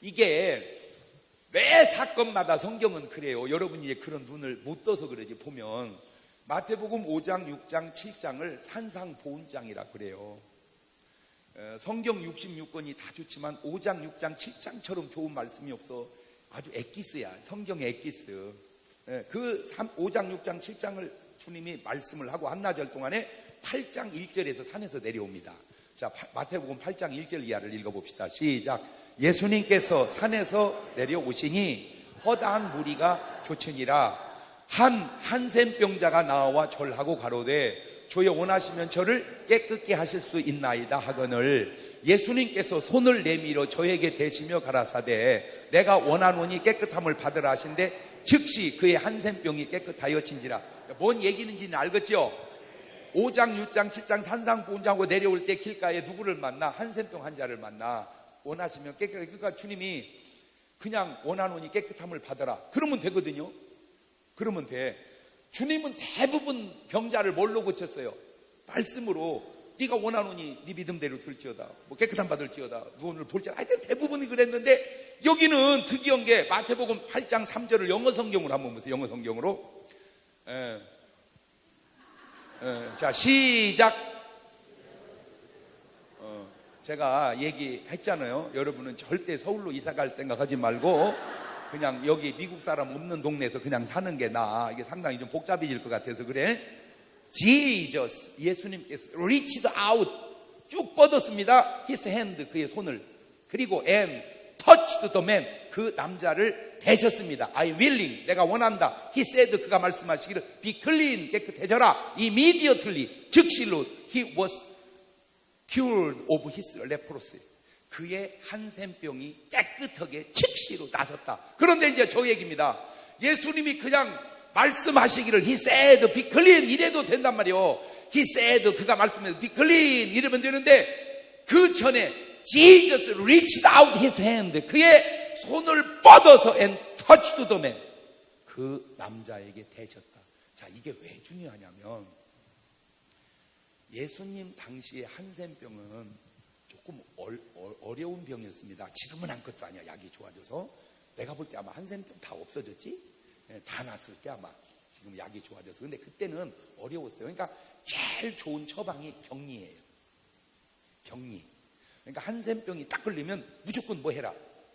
이게 매 사건마다 성경은 그래요. 여러분이 이제 그런 눈을 못 떠서 그러지. 보면 마태복음 5장, 6장, 7장을 산상보훈장이라 그래요. 성경 66권이 다 좋지만 5장, 6장, 7장처럼 좋은 말씀이 없어. 아주 엑기스야. 성경의 엑기스. 그 5장, 6장, 7장을 주님이 말씀을 하고 한나절 동안에 8장 1절에서 산에서 내려옵니다. 자, 마태복음 8장 1절 이하를 읽어봅시다. 시작. 예수님께서 산에서 내려오시니 허다한 무리가 조치니라. 한 한센병자가 나와 절하고 가로되 주여 원하시면 저를 깨끗게 하실 수 있나이다 하거늘 예수님께서 손을 내밀어 저에게 대시며 가라사대 내가 원하노니 깨끗함을 받으라 하신데 즉시 그의 한센병이 깨끗하여진지라. 뭔 얘기는지는 알겠죠? 5장, 6장, 7장 산상보훈장하고 내려올 때 길가에 누구를 만나? 한센병 환자를 만나. 원하시면 깨끗하게. 그러니까 주님이 그냥 원하노니 깨끗함을 받아라. 그러면 되거든요. 그러면 돼. 주님은 대부분 병자를 뭘로 고쳤어요? 말씀으로. 네가 원하노니 네 믿음대로 들지어다. 뭐 깨끗함 받을지어다. 누구를 볼지어다. 하여튼 대부분이 그랬는데 여기는 특이한 게 마태복음 8장 3절을 영어 성경으로 한번 보세요. 영어 성경으로. 자, 시작. 제가 얘기했잖아요. 여러분은 절대 서울로 이사갈 생각하지 말고 그냥 여기 미국 사람 없는 동네에서 그냥 사는 게 나아. 이게 상당히 좀 복잡해질 것 같아서 그래. Jesus, 예수님께서 reached out, 쭉 뻗었습니다. His hand, 그의 손을. 그리고 and touched the man, 그 남자를 대셨습니다. I willing, 내가 원한다. He said, 그가 말씀하시기를 be clean, 깨끗해져라. Immediately, 즉시로 he was cured of his leprosy. 그의 한센병이 깨끗하게 즉시로 나섰다. 그런데 이제 저 얘기입니다. 예수님이 그냥 말씀하시기를 he said be clean 이래도 된단 말이에요. he said 그가 말씀해서 be clean 이러면 되는데 그 전에 Jesus reached out his hand, 그의 손을 뻗어서 and touched the man, 그 남자에게 대셨다. 자, 이게 왜 중요하냐면 예수님 당시에 한센병은 조금 어려운 병이었습니다. 지금은 한 것도 아니야. 약이 좋아져서. 내가 볼 때 아마 한센병 다 없어졌지? 다 났을 때 아마. 지금 약이 좋아져서. 근데 그때는 어려웠어요. 그러니까 제일 좋은 처방이 격리예요. 격리. 그러니까 한센병이 딱 걸리면 무조건 뭐 해라?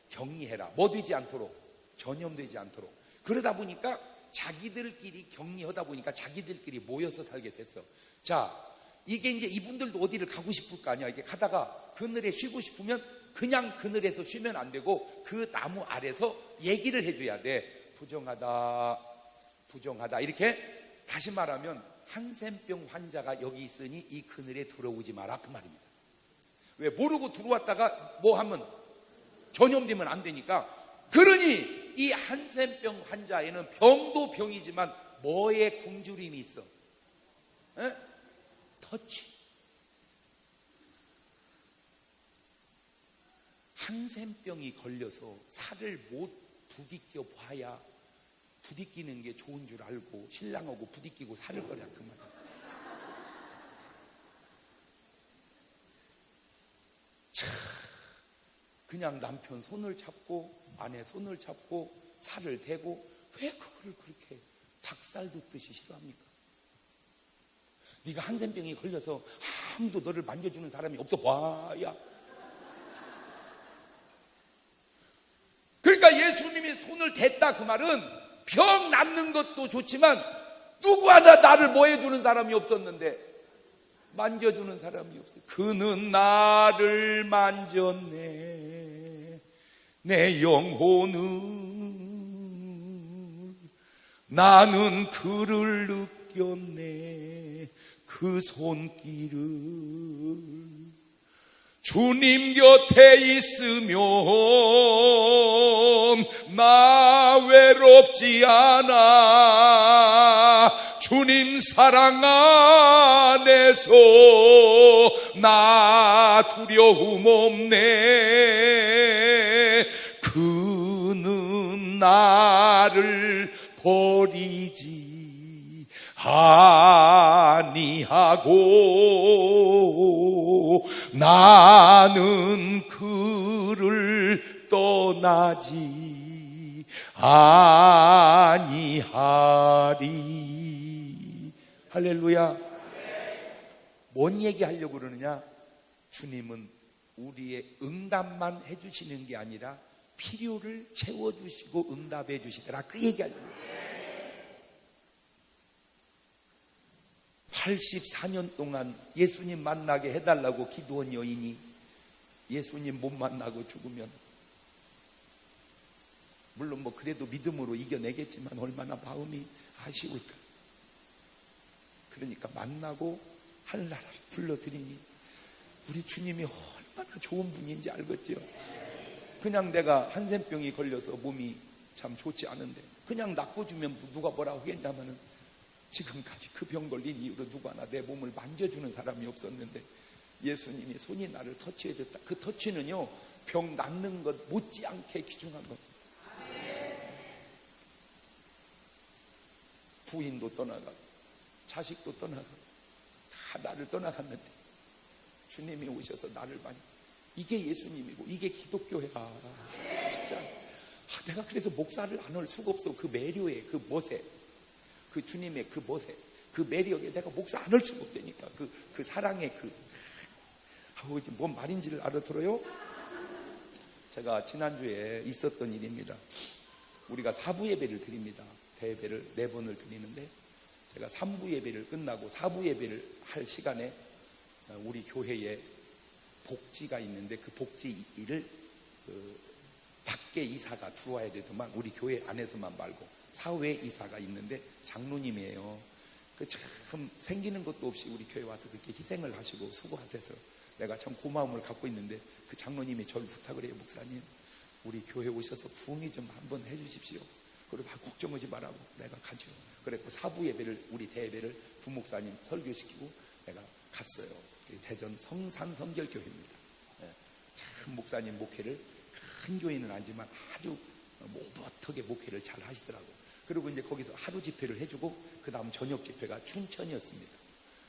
격리해라. 뭐 되지 않도록. 전염되지 않도록. 그러다 보니까 자기들끼리 격리하다 보니까 자기들끼리 모여서 살게 됐어. 자, 이게 이제 이분들도 어디를 가고 싶을 거 아니야. 이게 가다가 그늘에 쉬고 싶으면 그냥 그늘에서 쉬면 안 되고 그 나무 아래서 얘기를 해줘야 돼. 부정하다, 부정하다. 이렇게 다시 말하면 한센병 환자가 여기 있으니 이 그늘에 들어오지 마라. 그 말입니다. 왜? 모르고 들어왔다가 뭐 하면 전염되면 안 되니까. 그러니 이 한센병 환자에는 병도 병이지만 뭐에 굶주림이 있어? 에? 터치. 한센병이 걸려서 살을 못 부딪혀 봐야 부딪히는 게 좋은 줄 알고 신랑하고 부딪히고 살을 거라 그 말이야. 그냥 남편 손을 잡고 아내 손을 잡고 살을 대고 왜 그거를 그렇게 닭살 돋듯이 싫어합니까? 네가 한센병이 걸려서 아무도 너를 만져주는 사람이 없어 봐야. 그러니까 예수님이 손을 댔다 그 말은 병 낫는 것도 좋지만 누구 하나 나를 뭐 해주는 사람이 없었는데 만져주는 사람이 없어요. 그는 나를 만졌네. 내 영혼을 나는 그를 느꼈네. 그 손길을 주님 곁에 있으면 나 외롭지 않아. 주님 사랑 안에서 나 두려움 없네. 그는 나를 버리지 아니하고 나는 그를 길을 떠나지 아니하리. 할렐루야. 뭔 얘기하려고 그러느냐? 주님은 우리의 응답만 해주시는 게 아니라 필요를 채워주시고 응답해 주시더라, 그 얘기하려고. 84년 동안 예수님 만나게 해달라고 기도한 여인이 예수님 못 만나고 죽으면, 물론 뭐 그래도 믿음으로 이겨내겠지만 얼마나 마음이 아쉬울까. 그러니까 만나고 하늘나라를 불러드리니 우리 주님이 얼마나 좋은 분인지 알겠죠. 그냥 내가 한센병이 걸려서 몸이 참 좋지 않은데 그냥 낚아주면 누가 뭐라고 하겠냐면은, 지금까지 그 병 걸린 이후로 누가 하나 내 몸을 만져주는 사람이 없었는데 예수님이 손이 나를 터치해줬다. 그 터치는요, 병 낫는 것 못지않게 귀중한 겁니다. 부인도 떠나가고 자식도 떠나가고 다 나를 떠나갔는데 주님이 오셔서 나를 많이, 이게 예수님이고 이게 기독교야. 진짜 내가 그래서 목사를 안 할 수가 없어. 그 매료에 그 멋에, 그 주님의 그 멋에, 그 매력에 내가 목사 안 할 수가 없다니까. 그 사랑의 뭔 말인지를 알아들어요? 제가 지난주에 있었던 일입니다. 우리가 4부 예배를 드립니다. 대예배를 4번을 드리는데, 제가 3부 예배를 끝나고 4부 예배를 할 시간에 우리 교회에 복지가 있는데 그 복지 일을 밖에 이사가 들어와야 되더만 우리 교회 안에서만 말고 사회 이사가 있는데 장로님이에요. 참 생기는 것도 없이 우리 교회 와서 그렇게 희생을 하시고 수고하셔서 내가 참 고마움을 갖고 있는데, 그 장로님이 저를 부탁을 해요. 목사님, 우리 교회 오셔서 부흥회 좀 한번 해주십시오. 그래서 걱정하지 말라고 내가 가죠. 그랬고 4부 예배를, 우리 대예배를 부목사님 설교시키고 내가 갔어요. 대전 성산성결교회입니다. 참 목사님 목회를, 큰 교회는 아니지만 아주 못하게 목회를 잘 하시더라고. 그리고 이제 거기서 하루 집회를 해주고 그 다음 저녁 집회가 춘천이었습니다.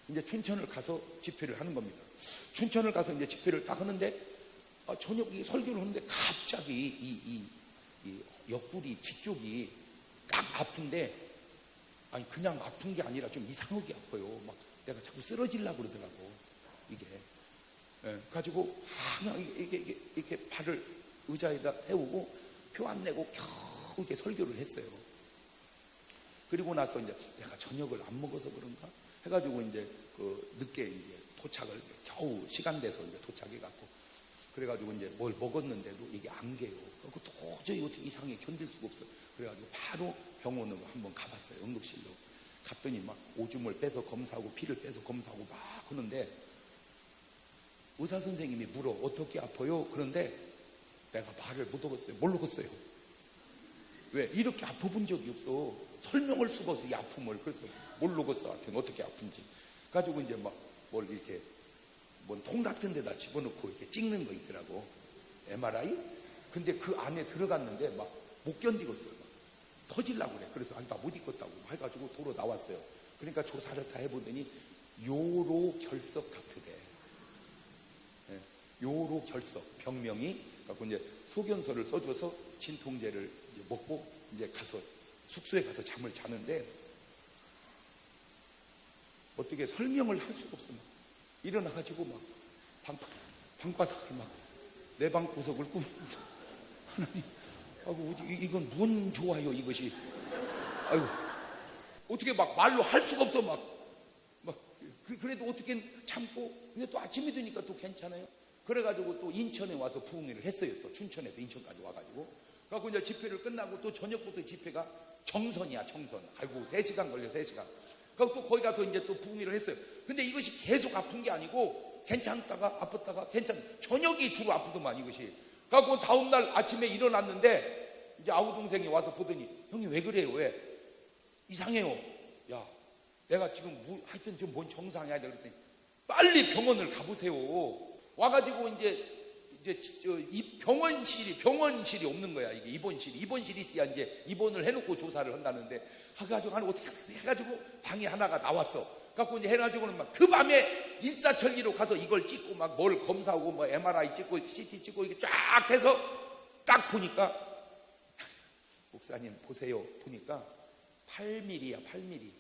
이제 춘천을 가서 집회를 하는 겁니다. 춘천을 가서 이제 집회를 딱 하는데 저녁 설교를 하는데 갑자기 이 옆구리 뒤쪽이 딱 아픈데, 아니 그냥 아픈 게 아니라 좀 이상하게 아파요. 막 내가 자꾸 쓰러지려고 그러더라고 이게. 가지고 그냥 이렇게 발을 의자에다 세우고 표 안 내고 겨우 이렇게 설교를 했어요. 그리고 나서 이제 내가 저녁을 안 먹어서 그런가 해가지고 이제 늦게 이제 도착을 겨우 시간 돼서 이제 도착해갖고, 그래가지고 이제 뭘 먹었는데도 이게 안 개요. 그 도저히 어떻게 이상하게 견딜 수가 없어. 그래가지고 바로 병원으로 한번 가봤어요. 응급실로 갔더니 막 오줌을 빼서 검사하고 피를 빼서 검사하고 막 하는데, 의사 선생님이 물어 어떻게 아파요? 그런데 내가 말을 못 하겠어요. 모르겠어요. 왜? 이렇게 아파본 적이 없어. 설명할 수가 없어 이 아픔을. 그래서 모르겠어. 하여튼 어떻게 아픈지. 가지고 이제 막 뭘 이렇게 뭔 통 같은 데다 집어넣고 이렇게 찍는 거 있더라고. MRI? 근데 그 안에 들어갔는데 막 못 견디겠어요. 막 터질라고 그래. 그래서 아니 나 못 있겠다고 해가지고 도로 나왔어요. 그러니까 조사를 다 해보더니 요로 결석 같으대. 요로 결석 병명이. 갖고 이제 소견서를 써줘서 진통제를 이제 먹고 이제 가서 숙소에 가서 잠을 자는데, 어떻게 설명을 할 수가 없어. 막 일어나가지고 막 방바닥을 막 내 방 구석을 꾸면서, 하나님, 아이고 이건 뭔 좋아요 이것이. 아이고 어떻게 막 말로 할 수가 없어. 막 그래도 어떻게 참고. 근데 또 아침이 되니까 또 괜찮아요. 그래가지고 또 인천에 와서 부흥회를 했어요. 또 춘천에서 인천까지 와가지고. 그래갖고 이제 집회를 끝나고 또 저녁부터 집회가 정선이야, 정선. 아이고 3시간 걸려, 3시간. 그리고 또 거기 가서 이제 또 부흥회를 했어요. 근데 이것이 계속 아픈 게 아니고 괜찮다가 아팠다가 저녁이 주로 아프더만 이것이. 그래갖고 다음날 아침에 일어났는데 이제 아우 동생이 와서 보더니, 형이 왜 그래요? 왜? 이상해요. 야, 내가 지금 하여튼 좀 뭔 정상이야. 그랬더니 빨리 병원을 가보세요. 와가지고 이제 이 병원실이 없는 거야. 이게 입원실이 있어야 이제 입원을 해놓고 조사를 한다는데, 해가지고 어떻게 해가지고 방이 하나가 나왔어. 갖고 이제 해가지고는 막 그 밤에 일사천리로 가서 이걸 찍고 막 뭘 검사하고 뭐 MRI 찍고 CT 찍고 이게 쫙 해서 딱 보니까 목사님 보세요. 보니까 8mm야 8mm.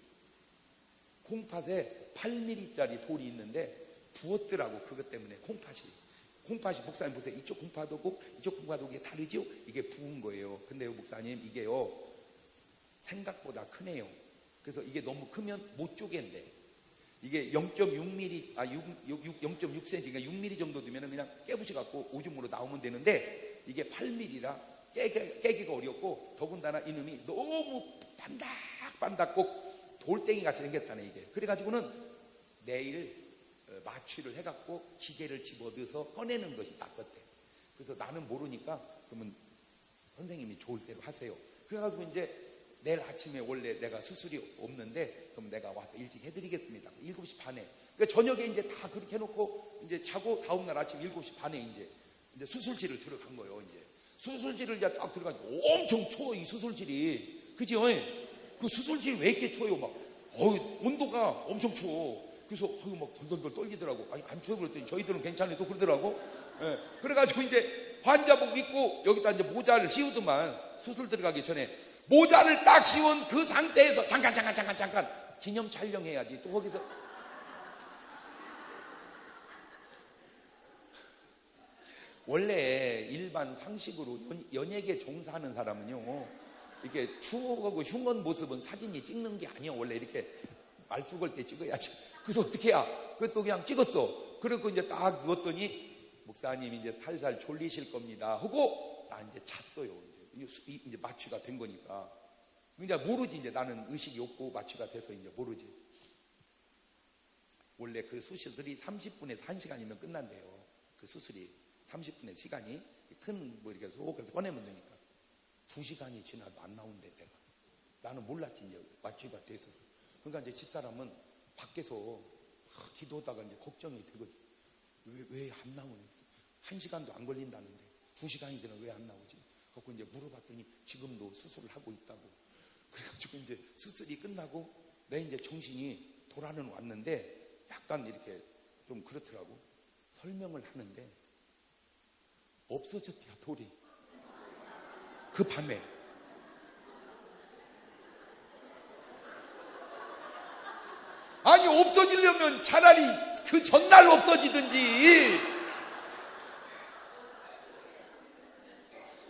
콩팥에 8mm짜리 돌이 있는데 부었더라고. 그것 때문에 콩팥이 목사님 보세요. 이쪽 콩팥하고 이쪽 콩팥하고 이게 다르죠? 이게 부은 거예요. 근데요 목사님 이게요 생각보다 크네요. 그래서 이게 너무 크면 못 쪼갠대. 이게 0.6mm, 0.6cm, 그러니까 6mm 정도 되면 그냥 깨부시 갖고 오줌으로 나오면 되는데 이게 8mm라 깨기가 어렵고 더군다나 이놈이 너무 반닥반닥 꼭 돌덩이 같이 생겼다네 이게. 그래가지고는 내일 마취를 해갖고 기계를 집어넣어서 꺼내는 것이 낫겠대. 그래서 나는 모르니까 그러면 선생님이 좋을 대로 하세요. 그래가지고 이제 내일 아침에 원래 내가 수술이 없는데 그럼 내가 와서 일찍 해드리겠습니다. 7시 반에. 그러니까 저녁에 이제 다 그렇게 해놓고 이제 자고 다음날 아침 7시 반에 이제 수술실을 들어간 거예요. 이제 수술실을 이제 딱 들어가지고 엄청 추워 이 수술실이. 그죠? 그 수술실이 왜 이렇게 추워요? 막 온도가 엄청 추워. 그래서 막 덜덜덜 떨리더라고. 아니 안 추워 그랬더니 저희들은 괜찮아도 그러더라고. 예. 그래가지고 이제 환자복 입고 여기다 이제 모자를 씌우더만 수술 들어가기 전에. 모자를 딱 씌운 그 상태에서 잠깐 기념 촬영해야지. 또 거기서 원래 일반 상식으로 연예계 종사하는 사람은요 이렇게 추억하고 흉한 모습은 사진이 찍는 게 아니야. 원래 이렇게 말수 걸 때 찍어야지. 그래서 어떻게 해야? 그것도 그냥 찍었어. 그리고 이제 딱 누웠더니 목사님 이제 살살 졸리실 겁니다 하고 나 이제 잤어요. 이제 마취가 된 거니까. 이제 모르지. 이제 나는 의식이 없고 마취가 돼서 이제 모르지. 원래 그 수술이 30분에서 1시간이면 끝난대요. 그 수술이 30분의 시간이 큰 뭐 이렇게 속에서 꺼내면 되니까 2시간이 지나도 안 나온대 내가. 나는 몰랐지 이제 마취가 돼 있어서. 그러니까 이제 집사람은 밖에서 기도하다가 이제 걱정이 되거든. 왜 안 나오니? 1시간도 안 걸린다는데 2시간이 되면 왜 안 나오지? 그래서 이제 물어봤더니 지금도 수술을 하고 있다고. 그래가지고 이제 수술이 끝나고 내 이제 정신이 돌아는 왔는데 약간 이렇게 좀 그렇더라고. 설명을 하는데 없어졌대요 돌이. 그 밤에. 아니 없어지려면 차라리 그 전날 없어지든지.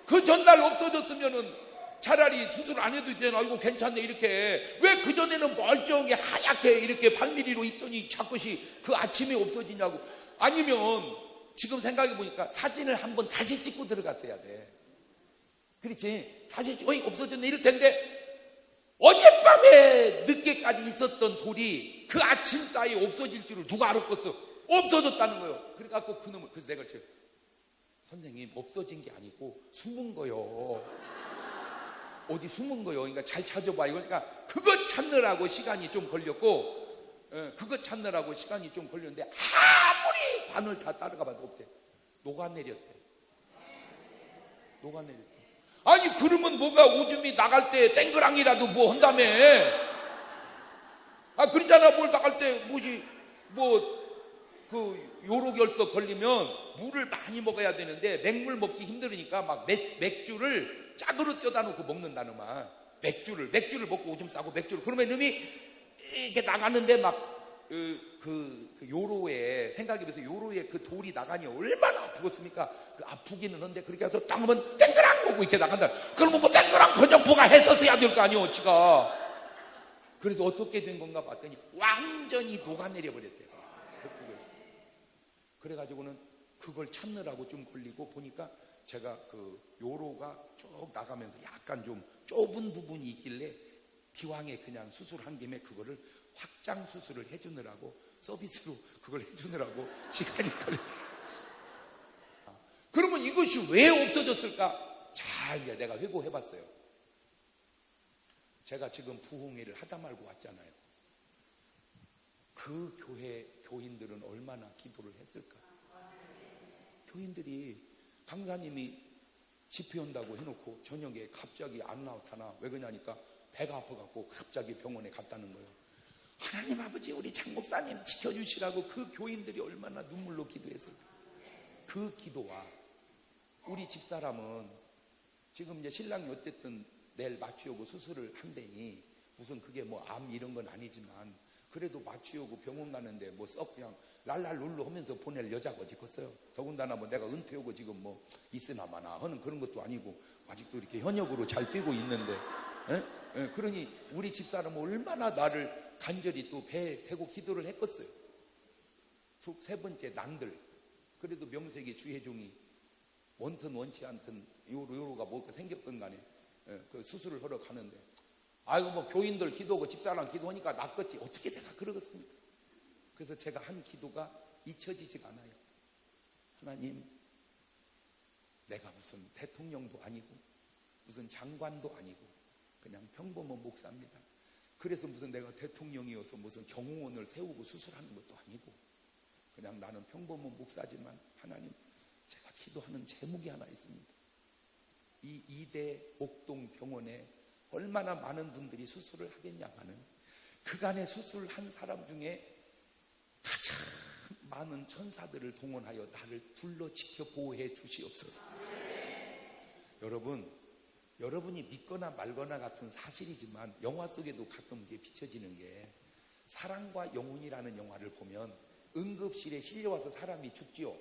그 전날 없어졌으면은 차라리 수술 안 해도 되나? 이거 괜찮네 이렇게. 왜 그전에는 멀쩡하게 하얗게 이렇게 8mm로 있더니 자꾸시 그 아침에 없어지냐고. 아니면 지금 생각해 보니까 사진을 한번 다시 찍고 들어갔어야 돼. 그렇지? 다시 없어졌네 이럴 텐데 어젯밤에 늦게까지 있었던 돌이 그 아침 사이에 없어질 줄을 누가 알았겠어? 없어졌다는 거예요. 그래갖고 그놈을. 그래서 내가 그랬어요. 선생님 없어진 게 아니고 숨은 거요. 어디 숨은 거요. 그러니까 잘 찾아봐. 그러니까 그거 찾느라고 시간이 좀 걸렸고, 그거 찾느라고 시간이 좀 걸렸는데 아무리 관을 다 따라가봐도 없대. 녹아내렸대. 아니 그러면 뭐가 오줌이 나갈 때 땡그랑이라도 뭐 한다며. 그렇잖아. 뭘 나갈 때 뭐지 그 요로결석 걸리면 물을 많이 먹어야 되는데 맹물 먹기 힘들으니까 막 맥주를 짝으로 떼다 놓고 먹는다는 말. 맥주를 먹고 오줌 싸고 맥주를. 그러면 이놈이 이렇게 나갔는데 막 그 요로에 생각해보세요. 요로에 그 돌이 나가니 얼마나 아프겠습니까? 그 아프기는 한데 그렇게 해서 딱 하면 땡그랑 먹고 이렇게 나간다. 그러면 뭐 땡그랑 건전포가 했었어야 될 거 아니오 지가. 그래서 어떻게 된 건가 봤더니 완전히 녹아내려 버렸대요. 그래가지고는 그걸 찾느라고 좀 걸리고 보니까 제가 그 요로가 쭉 나가면서 약간 좀 좁은 부분이 있길래 기왕에 그냥 수술한 김에 그거를 확장 수술을 해주느라고 서비스로 그걸 해주느라고 시간이 걸렸어요. 그러면 이것이 왜 없어졌을까? 잘 내가 회고해봤어요. 제가 지금 부흥회를 하다 말고 왔잖아요. 그 교회 교인들은 얼마나 기도를 했을까? 교인들이 강사님이 집회 온다고 해놓고 저녁에 갑자기 안 나타나. 왜 그러냐니까 배가 아파갖고 갑자기 병원에 갔다는 거예요. 하나님 아버지 우리 장 목사님 지켜주시라고 그 교인들이 얼마나 눈물로 기도했을까. 그 기도와 우리 집사람은 지금 이제 신랑이 어쨌든 내일 마취하고 수술을 한다니 무슨 그게 뭐 암 이런 건 아니지만 그래도 마취하고 병원 가는데 뭐 썩 그냥 랄랄룰루 하면서 보낼 여자가 어디 있겠어요. 더군다나 뭐 내가 은퇴하고 지금 뭐 있으나 마나 하는 그런 것도 아니고 아직도 이렇게 현역으로 잘 뛰고 있는데 그러니 우리 집사람은 얼마나 나를 간절히 또 배에 대고 기도를 했겠어요. 세 번째 난들 그래도 명색이 주혜종이 원튼 원치 않든 요로가 뭐가 생겼건 간에 그 수술을 하러 가는데 아이고 뭐 교인들 기도하고 집사람 기도하니까 낫겠지 어떻게 내가 그러겠습니까? 그래서 제가 한 기도가 잊혀지지가 않아요. 하나님, 내가 무슨 대통령도 아니고 무슨 장관도 아니고 그냥 평범한 목사입니다. 그래서 무슨 내가 대통령이어서 무슨 경호원을 세우고 수술하는 것도 아니고 그냥 나는 평범한 목사지만 하나님, 제가 기도하는 제목이 하나 있습니다. 이 이대 옥동 병원에 얼마나 많은 분들이 수술을 하겠냐마는 그간의 수술한 사람 중에 가장 많은 천사들을 동원하여 나를 불러 지켜 보호해 주시옵소서. 여러분이 믿거나 말거나 같은 사실이지만 영화 속에도 가끔 이게 비춰지는 게 사랑과 영혼이라는 영화를 보면 응급실에 실려와서 사람이 죽지요.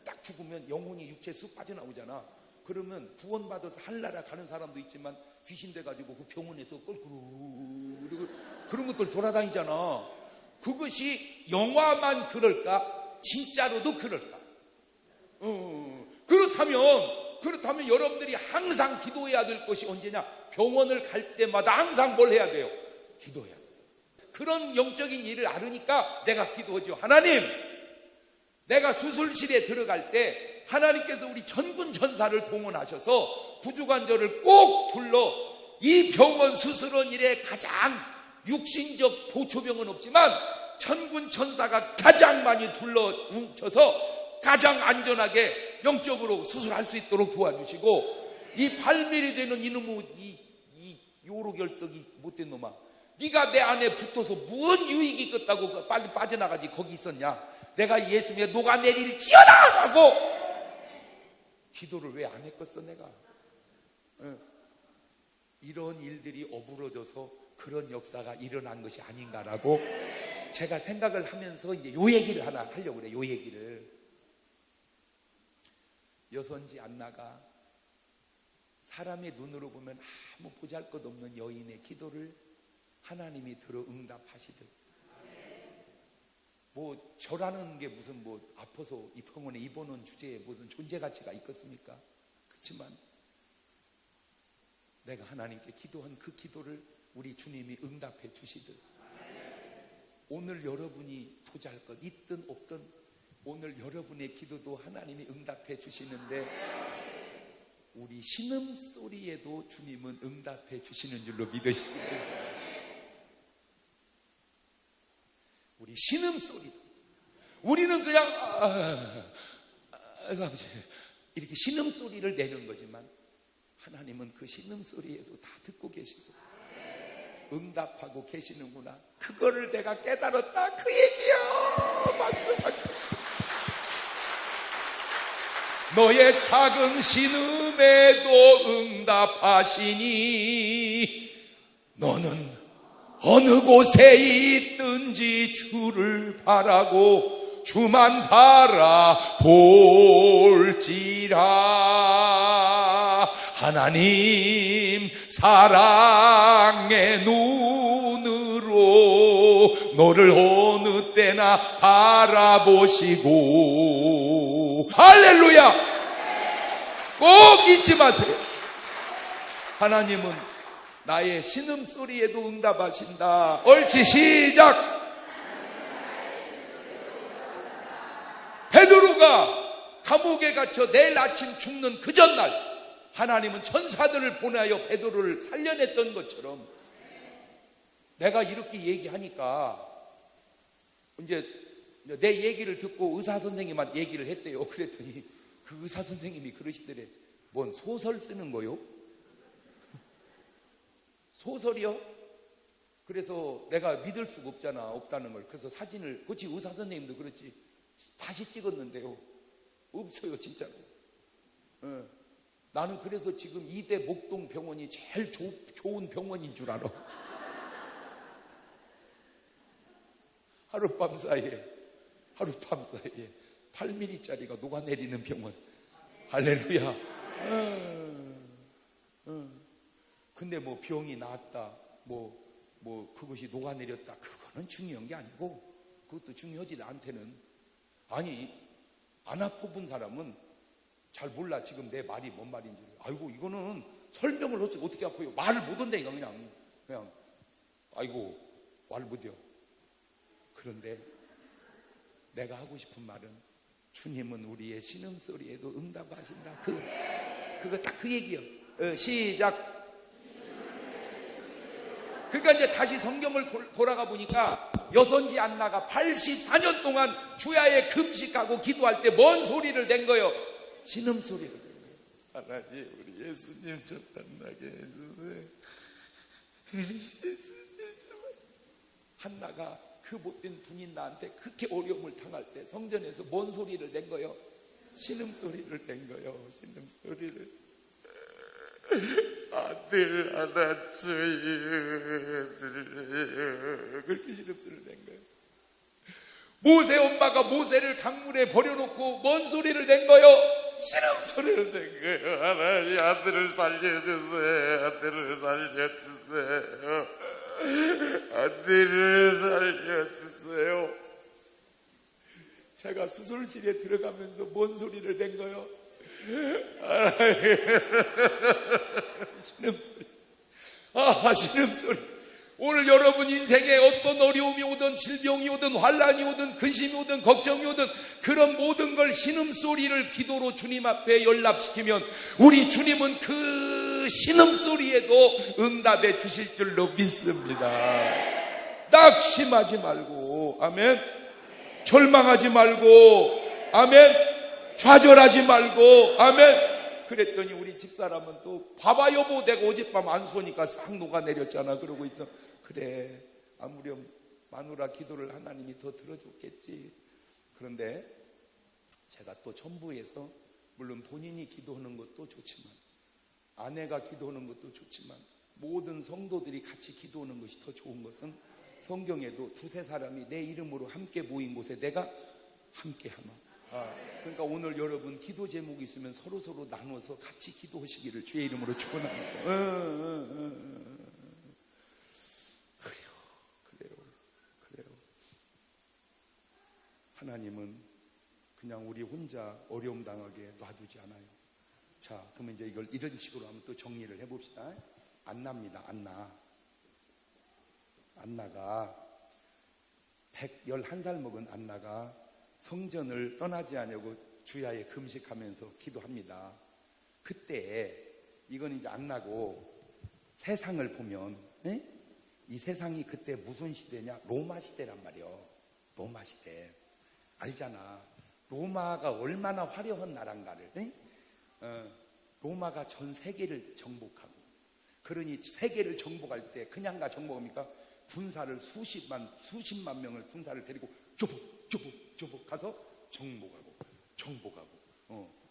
딱 죽으면 영혼이 육체에 쑥 빠져나오잖아. 그러면 구원받아서 하늘나라 가는 사람도 있지만 귀신 돼가지고 그 병원에서 껄끄르 그런 것들 돌아다니잖아. 그것이 영화만 그럴까? 진짜로도 그럴까? 그렇다면 여러분들이 항상 기도해야 될 것이 언제냐? 병원을 갈 때마다 항상 뭘 해야 돼요? 기도해야 돼요. 그런 영적인 일을 알으니까 내가 기도하죠. 하나님, 내가 수술실에 들어갈 때 하나님께서 우리 천군 천사를 동원하셔서 부주관절을 꼭 불러 이 병원 수술원 일에 가장 육신적 보초병은 없지만 천군 천사가 가장 많이 둘러 뭉쳐서 가장 안전하게 영적으로 수술할 수 있도록 도와주시고 이 8mm 되는 이놈의 이 요로결석이 못된 놈아, 네가 내 안에 붙어서 무슨 유익이 있겠다고 빨리 빠져나가지 거기 있었냐? 내가 예수님의 녹아내릴지어다 하고 기도를 왜 안 했겠어 내가? 이런 일들이 어우러져서 그런 역사가 일어난 것이 아닌가라고 제가 생각을 하면서 이제 요 얘기를 하나 하려고 그래. 요 얘기를 여선지 안나가 사람의 눈으로 보면 아무 보잘것없는 여인의 기도를 하나님이 들어 응답하시듯 뭐 저라는 게 무슨 뭐 아파서 이 병원에 입원한 주제에 무슨 존재 가치가 있겠습니까? 그렇지만 내가 하나님께 기도한 그 기도를 우리 주님이 응답해 주시듯 오늘 여러분이 보잘것 있든 없든 오늘 여러분의 기도도 하나님이 응답해 주시는데 우리 신음소리에도 주님은 응답해 주시는 줄로 믿으시고 우리 신음소리 우리는 그냥 아버지 이렇게 신음소리를 내는 거지만 하나님은 그 신음소리에도 다 듣고 계시고 응답하고 계시는구나. 그거를 내가 깨달았다. 그 얘기요. 박수. 너의 작은 신음에도 응답하시니 너는 어느 곳에 있든지 주를 바라고 주만 바라볼지라. 하나님 사랑의 눈으로 너를 어느 때나 바라보시고 할렐루야. 꼭 잊지 마세요. 하나님은 나의 신음소리에도 응답하신다. 옳지 시작. 베드로가 감옥에 갇혀 내일 아침 죽는 그 전날 하나님은 천사들을 보내어 베드로를 살려냈던 것처럼 내가 이렇게 얘기하니까 이제 내 얘기를 듣고 의사 선생님한테 얘기를 했대요. 그랬더니 그 의사 선생님이 그러시더래. 뭔 소설 쓰는 거요? 소설이요? 그래서 내가 믿을 수가 없다는 걸. 그래서 사진을, 그렇지, 의사 선생님도 그렇지. 다시 찍었는데요. 없어요, 진짜로. 나는 그래서 지금 이대 목동 병원이 제일 좋은 병원인 줄 알아. 하룻밤 사이에 8mm짜리가 녹아내리는 병원. 할렐루야. 근데 뭐 병이 나았다, 뭐 그것이 녹아내렸다, 그거는 중요한 게 아니고, 그것도 중요하지 나한테는. 아니, 안 아파본 사람은 잘 몰라 지금 내 말이 뭔 말인지. 아이고, 이거는 설명을 어떻게 아파요? 말을 못 한다니까. 그냥 아이고 말 못해요. 그런데 내가 하고 싶은 말은, 주님은 우리의 신음소리에도 응답하신다. 그거 딱 그 얘기요. 시작. 그러니까 이제 다시 성경을 돌아가 보니까 여선지 안나가 84년 동안 주야에 금식하고 기도할 때 뭔 소리를 낸 거예요? 신음소리를 낸 거예요. 하나님, 우리 예수님 좀 만나게 해주세요. 한나가 그 못된 분인 나한테 그렇게 어려움을 당할 때 성전에서 뭔 소리를 낸 거예요? 신음소리를 낸 거예요. 신음소리를. 아들 하나 주여. 그렇게 신음소리를 낸 거예요. 모세 엄마가 모세를 강물에 버려놓고 뭔 소리를 낸 거예요? 신음소리를 낸 거예요. 하나님, 아들을 살려주세요. 아들을 살려주세요. 아들을 살려주세요. 제가 수술실에 들어가면서 뭔 소리를 낸 거예요? 신음소리. 신음소리. 오늘 여러분 인생에 어떤 어려움이 오든, 질병이 오든, 환란이 오든, 근심이 오든, 걱정이 오든, 그런 모든 걸 신음소리를 기도로 주님 앞에 연락시키면 우리 주님은 그 신음소리에도 응답해 주실 줄로 믿습니다. 낙심하지 말고, 아멘. 절망하지 말고, 아멘. 좌절하지 말고, 아멘. 그랬더니 우리 집사람은 또, 봐봐 여보, 내가 어젯밤 안 쏘니까 싹 녹아내렸잖아. 그러고 있어. 그래, 아무렴 마누라 기도를 하나님이 더 들어줬겠지. 그런데 제가 또 전부에서, 물론 본인이 기도하는 것도 좋지만, 아내가 기도하는 것도 좋지만, 모든 성도들이 같이 기도하는 것이 더 좋은 것은, 성경에도 두세 사람이 내 이름으로 함께 모인 곳에 내가 함께 하마. 그러니까 오늘 여러분 기도 제목이 있으면 서로 나눠서 같이 기도하시기를 주의 이름으로 축원합니다. 그래요. 하나님은 그냥 우리 혼자 어려움 당하게 놔두지 않아요. 자, 그러면 이제 이걸 이런 식으로 한번 또 정리를 해봅시다. 안나입니다. 안나가 111살 먹은 안나가 성전을 떠나지 않으려고 주야에 금식하면서 기도합니다. 그때 이건 이제 안나고, 세상을 보면 이 세상이 그때 무슨 시대냐? 로마 시대란 말이에요. 로마 시대. 알잖아. 로마가 얼마나 화려한 나라인가를. 로마가 전 세계를 정복하고, 그러니 세계를 정복할 때 그냥 가 정복합니까? 군사를 수십만 명을 군사를 데리고 조복 가서 정복하고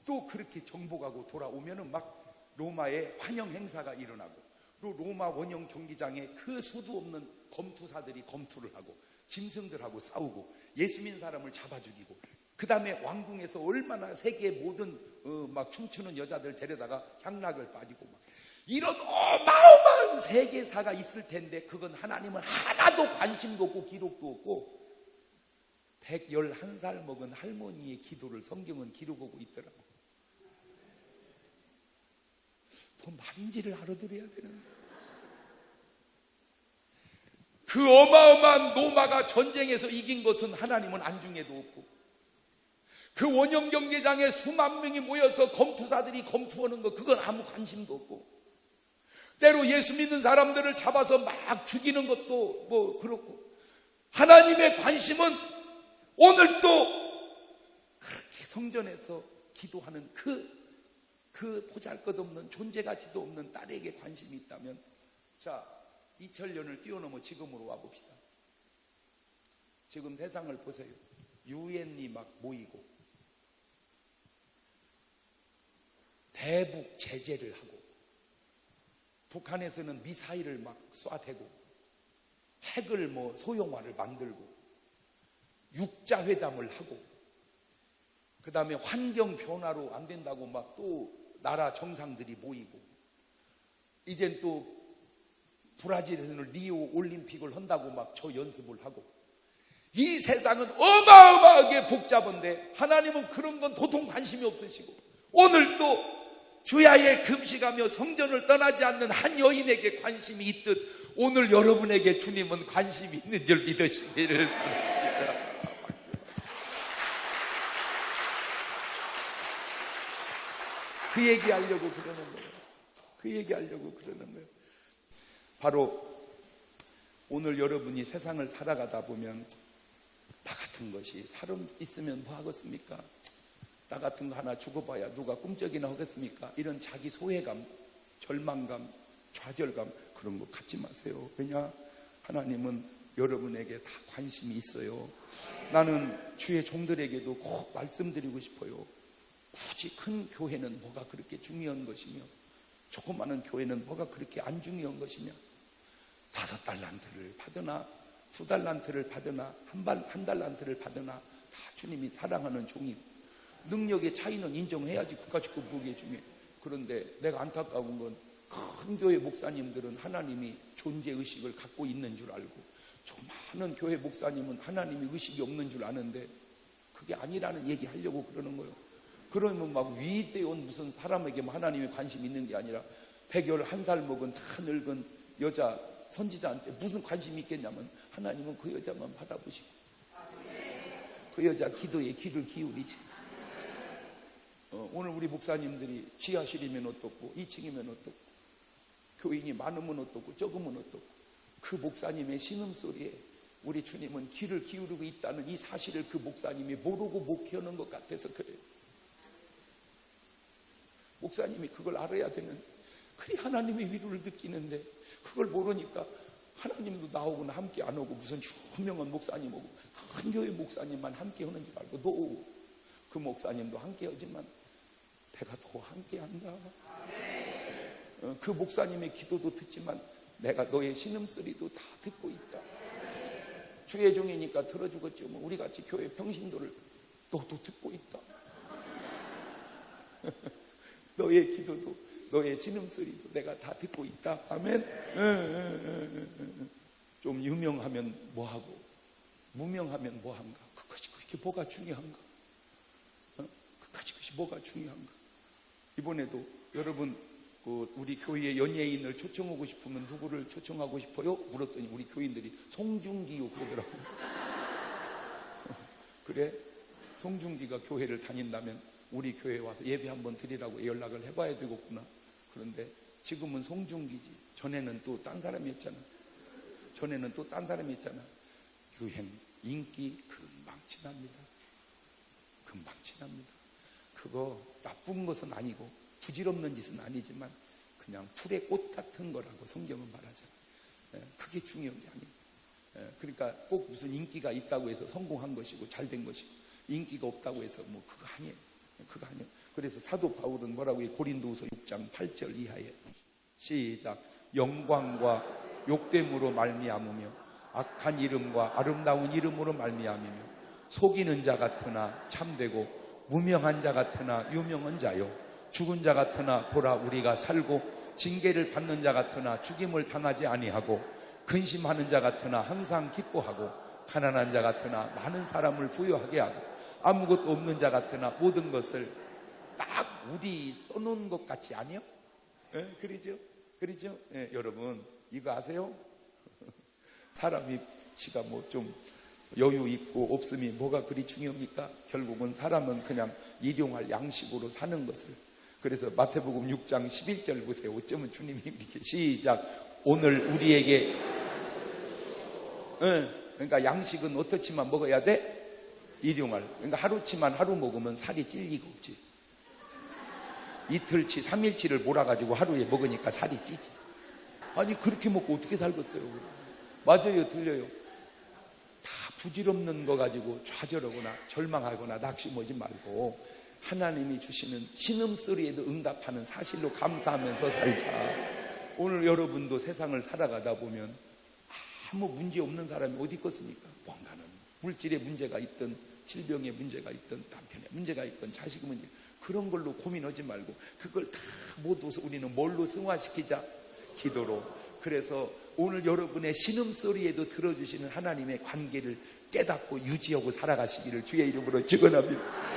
또 그렇게 정복하고 돌아오면은 막 로마의 환영 행사가 일어나고, 또 로마 원형 경기장에 그 수도 없는 검투사들이 검투를 하고 짐승들하고 싸우고 예수 믿는 사람을 잡아 죽이고, 그 다음에 왕궁에서 얼마나 세계 모든 막 춤추는 여자들 데려다가 향락을 빠지고, 막 이런 어마어마한 세계사가 있을 텐데, 그건 하나님은 하나도 관심도 없고 기록도 없고, 111살 먹은 할머니의 기도를 성경은 기록하고 있더라고. 뭔 말인지를 알아들어야 되는데, 그 어마어마한 로마가 전쟁에서 이긴 것은 하나님은 안중에도 없고, 그 원형 경기장에 수만 명이 모여서 검투사들이 검투하는 거, 그건 아무 관심도 없고, 때로 예수 믿는 사람들을 잡아서 막 죽이는 것도 뭐 그렇고, 하나님의 관심은 오늘 또 그렇게 성전에서 기도하는 그 보잘것없는 존재가치도 없는 딸에게 관심이 있다면, 자, 2000년을 뛰어넘어 지금으로 와봅시다. 지금 세상을 보세요. 유엔이 막 모이고, 대북 제재를 하고, 북한에서는 미사일을 막 쏴대고, 핵을 소형화를 만들고, 육자회담을 하고, 그 다음에 환경 변화로 안 된다고 막 또 나라 정상들이 모이고, 이젠 또 브라질에서는 리오 올림픽을 한다고 막 저 연습을 하고, 이 세상은 어마어마하게 복잡한데 하나님은 그런 건 도통 관심이 없으시고, 오늘 또 주야에 금식하며 성전을 떠나지 않는 한 여인에게 관심이 있듯 오늘 여러분에게 주님은 관심이 있는 줄 믿으시기를 바랍니다. 그 얘기하려고 그러는 거예요. 그 얘기하려고 그러는 거예요. 바로 오늘 여러분이 세상을 살아가다 보면 나 같은 것이 사람 있으면 뭐 하겠습니까? 나 같은 거 하나 죽어봐야 누가 꿈쩍이나 하겠습니까? 이런 자기 소외감, 절망감, 좌절감 그런 거 갖지 마세요. 왜냐? 하나님은 여러분에게 다 관심이 있어요. 나는 주의 종들에게도 꼭 말씀드리고 싶어요. 굳이 큰 교회는 뭐가 그렇게 중요한 것이며, 조그마한 교회는 뭐가 그렇게 안 중요한 것이냐? 5달란트를 받으나 2달란트를 받으나 한 달란트를 받으나 다 주님이 사랑하는 종이, 능력의 차이는 인정해야지 그까짓 거 무게 중에. 그런데 내가 안타까운 건 큰 교회 목사님들은 하나님이 존재의식을 갖고 있는 줄 알고, 저 많은 교회 목사님은 하나님이 의식이 없는 줄 아는데 그게 아니라는 얘기 하려고 그러는 거예요. 그러면 막 위대한 무슨 사람에게 하나님이 관심이 있는 게 아니라 101살 먹은 다 늙은 여자 선지자한테 무슨 관심이 있겠냐면 하나님은 그 여자만 받아보시고 그 여자 기도에 귀를 기울이지. 오늘 우리 목사님들이 지하실이면 어떻고 2층이면 어떻고 교인이 많으면 어떻고 적으면 어떻고 그 목사님의 신음소리에 우리 주님은 귀를 기울이고 있다는 이 사실을 그 목사님이 모르고 목회하는 것 같아서 그래요. 목사님이 그걸 알아야 되는데 그리 하나님의 위로를 느끼는데 그걸 모르니까 하나님도 나오고는 함께 안 오고 무슨 유명한 목사님 오고 큰 교회 목사님만 함께 하는 줄 알고 또 그 목사님도 함께 하지만 내가 더 함께 한다. 그 목사님의 기도도 듣지만 내가 너의 신음소리도 다 듣고 있다. 주의 종이니까 들어주겠죠. 우리 같이 교회 평신도를 너도 듣고 있다. 너의 기도도 너의 신음소리도 내가 다 듣고 있다. 아멘. 좀 유명하면 뭐하고 무명하면 뭐한가? 그것이 그렇게 뭐가 중요한가? 그것이 뭐가 중요한가? 이번에도 여러분 우리 교회에 연예인을 초청하고 싶으면 누구를 초청하고 싶어요? 물었더니 우리 교인들이 송중기요 그러더라고요. 그래? 송중기가 교회를 다닌다면 우리 교회에 와서 예배 한번 드리라고 연락을 해봐야 되겠구나. 그런데 지금은 송중기지. 전에는 또 딴 사람이었잖아. 유행, 인기 금방 지납니다. 그거 나쁜 것은 아니고 부질없는 짓은 아니지만 그냥 풀의 꽃 같은 거라고 성경은 말하잖아요. 그게 중요한 게 아니에요. 그러니까 꼭 무슨 인기가 있다고 해서 성공한 것이고 잘된 것이고, 인기가 없다고 해서 그거 아니에요. 그래서 사도 바울은 뭐라고 해요? 고린도후서 6장 8절 이하에 시작. 영광과 욕됨으로 말미암으며 악한 이름과 아름다운 이름으로 말미암으며 속이는 자 같으나 참되고 무명한 자 같으나 유명한 자요, 죽은 자 같으나 보라 우리가 살고 징계를 받는 자 같으나 죽임을 당하지 아니하고 근심하는 자 같으나 항상 기뻐하고 가난한 자 같으나 많은 사람을 부유하게 하고 아무것도 없는 자 같으나 모든 것을 딱 우리 써놓은 것 같지 않아요? 그러죠? 여러분 이거 아세요? 사람이 지가 좀 여유 있고 없음이 뭐가 그리 중요합니까? 결국은 사람은 그냥 일용할 양식으로 사는 것을. 그래서 마태복음 6장 11절 보세요. 어쩌면 주님이 이렇게 시작. 오늘 우리에게 그러니까 양식은 어떻지만 먹어야 돼? 일용할. 그러니까 하루치만 하루 먹으면 살이 찔 리가 없지. 이틀치 3일치를 몰아가지고 하루에 먹으니까 살이 찌지. 아니 그렇게 먹고 어떻게 살겠어요? 맞아요, 들려요. 다 부질없는 거 가지고 좌절하거나 절망하거나 낙심하지 말고 하나님이 주시는 신음소리에도 응답하는 사실로 감사하면서 살자. 오늘 여러분도 세상을 살아가다 보면 아무 문제 없는 사람이 어디 있겠습니까? 뭔가는 물질의 문제가 있든 질병의 문제가 있든 남편의 문제가 있든 자식의 문제, 그런 걸로 고민하지 말고 그걸 다 모두 우리는 뭘로 승화시키자? 기도로. 그래서 오늘 여러분의 신음소리에도 들어주시는 하나님의 관계를 깨닫고 유지하고 살아가시기를 주의 이름으로 축원합니다.